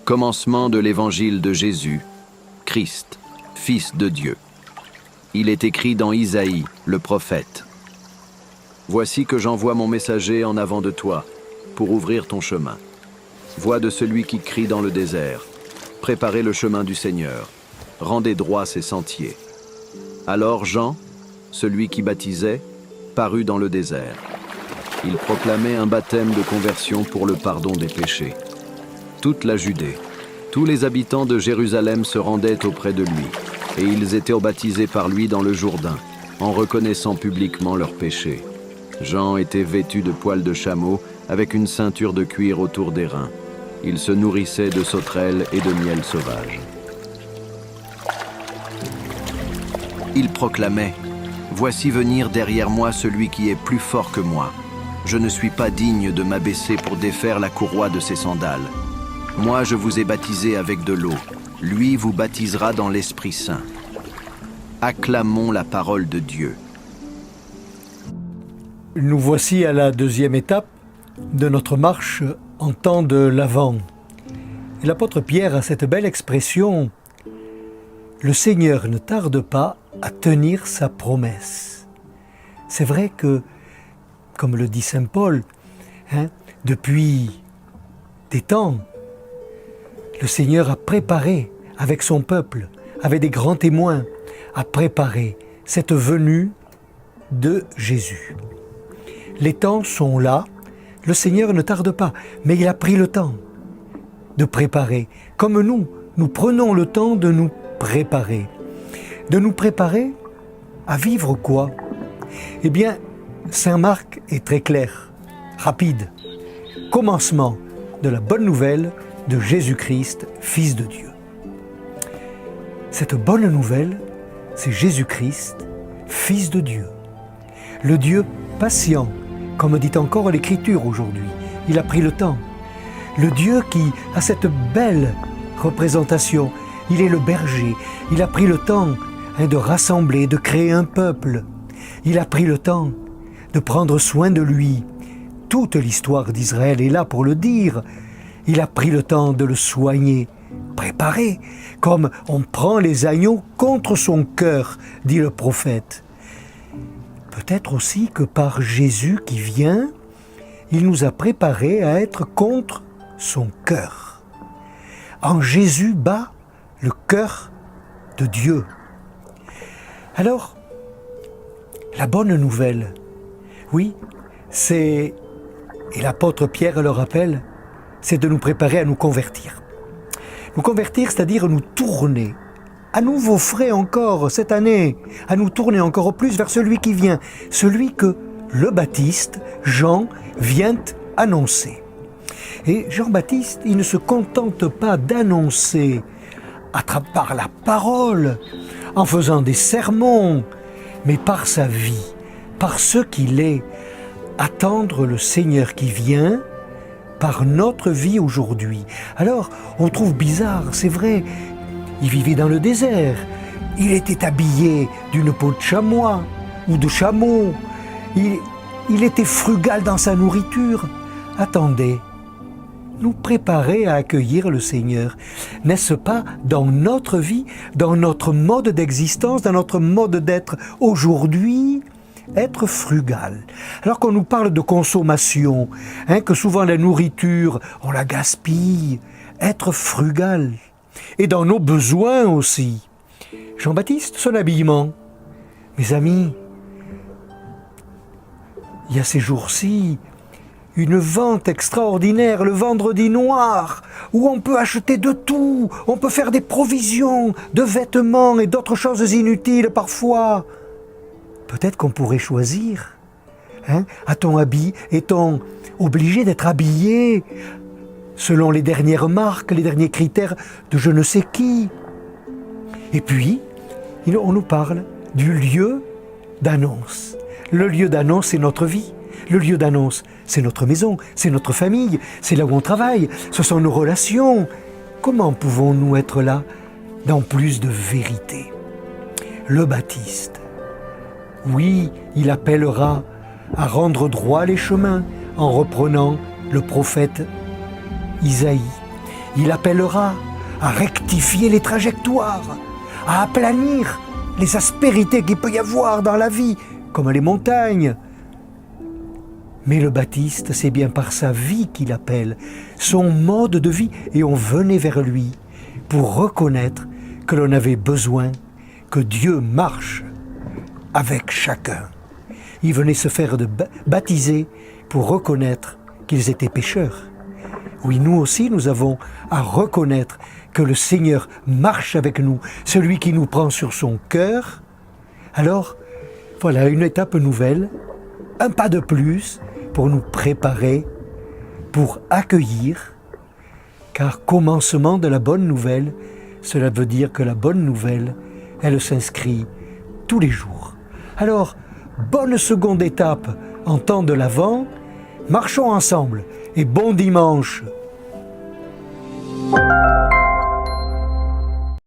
Commencement de l'évangile de Jésus, Christ, Fils de Dieu. Il est écrit dans Isaïe, le prophète. Voici que j'envoie mon messager en avant de toi, pour ouvrir ton chemin. Voix de celui qui crie dans le désert. Préparez le chemin du Seigneur, rendez droit ses sentiers. Alors Jean, celui qui baptisait, parut dans le désert. Il proclamait un baptême de conversion pour le pardon des péchés. Toute la Judée, tous les habitants de Jérusalem se rendaient auprès de lui, et ils étaient baptisés par lui dans le Jourdain, en reconnaissant publiquement leurs péchés. Jean était vêtu de poils de chameau, avec une ceinture de cuir autour des reins. Il se nourrissait de sauterelles et de miel sauvage. Il proclamait : « Voici venir derrière moi celui qui est plus fort que moi. Je ne suis pas digne de m'abaisser pour défaire la courroie de ses sandales. Moi, je vous ai baptisé avec de l'eau. Lui vous baptisera dans l'Esprit Saint. » Acclamons la parole de Dieu. Nous voici à la deuxième étape de notre marche en temps de l'Avent. Et l'apôtre Pierre a cette belle expression : le Seigneur ne tarde pas à tenir sa promesse. C'est vrai que, comme le dit saint Paul, depuis des temps, le Seigneur a préparé avec son peuple, avec des grands témoins, a préparé cette venue de Jésus. Les temps sont là, le Seigneur ne tarde pas, mais il a pris le temps de préparer. Comme nous prenons le temps de nous préparer. De nous préparer à vivre quoi ? Eh bien, saint Marc est très clair, rapide. Commencement de la bonne nouvelle de Jésus-Christ, Fils de Dieu. Cette bonne nouvelle, c'est Jésus-Christ, Fils de Dieu. Le Dieu patient, comme dit encore l'Écriture aujourd'hui. Il a pris le temps. Le Dieu qui a cette belle représentation, il est le berger. Il a pris le temps de rassembler, de créer un peuple. Il a pris le temps de prendre soin de lui. Toute l'histoire d'Israël est là pour le dire. Il a pris le temps de le soigner, préparer, comme on prend les agneaux contre son cœur, dit le prophète. Peut-être aussi que par Jésus qui vient, il nous a préparés à être contre son cœur. En Jésus bat le cœur de Dieu. Alors, la bonne nouvelle, oui, c'est, et l'apôtre Pierre le rappelle, c'est de nous préparer à nous convertir. Nous convertir, c'est-à-dire nous tourner, à nouveau frais encore cette année, à nous tourner encore plus vers celui qui vient, celui que le Baptiste, Jean, vient annoncer. Et Jean-Baptiste, il ne se contente pas d'annoncer par la parole, en faisant des sermons, mais par sa vie, par ce qu'il est, attendre le Seigneur qui vient, par notre vie aujourd'hui. Alors, on trouve bizarre, c'est vrai, il vivait dans le désert, il était habillé d'une peau de chamois ou de chameau, il était frugal dans sa nourriture. Attendez, nous préparer à accueillir le Seigneur, n'est-ce pas dans notre vie, dans notre mode d'existence, dans notre mode d'être aujourd'hui, être frugal. Alors qu'on nous parle de consommation, que souvent la nourriture, on la gaspille, être frugal. Et dans nos besoins aussi. Jean-Baptiste, son habillement. Mes amis, il y a ces jours-ci une vente extraordinaire, le vendredi noir, où on peut acheter de tout, on peut faire des provisions de vêtements et d'autres choses inutiles parfois. Peut-être qu'on pourrait choisir. Est-on obligé d'être habillé selon les dernières marques, les derniers critères de je ne sais qui? Et puis, on nous parle du lieu d'annonce. Le lieu d'annonce, c'est notre vie. Le lieu d'annonce, c'est notre maison, c'est notre famille, c'est là où on travaille, ce sont nos relations. Comment pouvons-nous être là dans plus de vérité? Le Baptiste, oui, il appellera à rendre droit les chemins en reprenant le prophète Isaïe. Il appellera à rectifier les trajectoires, à aplanir les aspérités qu'il peut y avoir dans la vie, comme les montagnes. Mais le Baptiste, c'est bien par sa vie qu'il appelle, son mode de vie, et on venait vers lui pour reconnaître que l'on avait besoin que Dieu marche avec chacun. Ils venaient se faire baptiser pour reconnaître qu'ils étaient pécheurs. Oui, nous aussi, nous avons à reconnaître que le Seigneur marche avec nous, celui qui nous prend sur son cœur. Alors, voilà une étape nouvelle, un pas de plus pour nous préparer, pour accueillir, car commencement de la bonne nouvelle, cela veut dire que la bonne nouvelle, elle s'inscrit tous les jours. Alors, bonne seconde étape en temps de l'Avent, marchons ensemble et bon dimanche.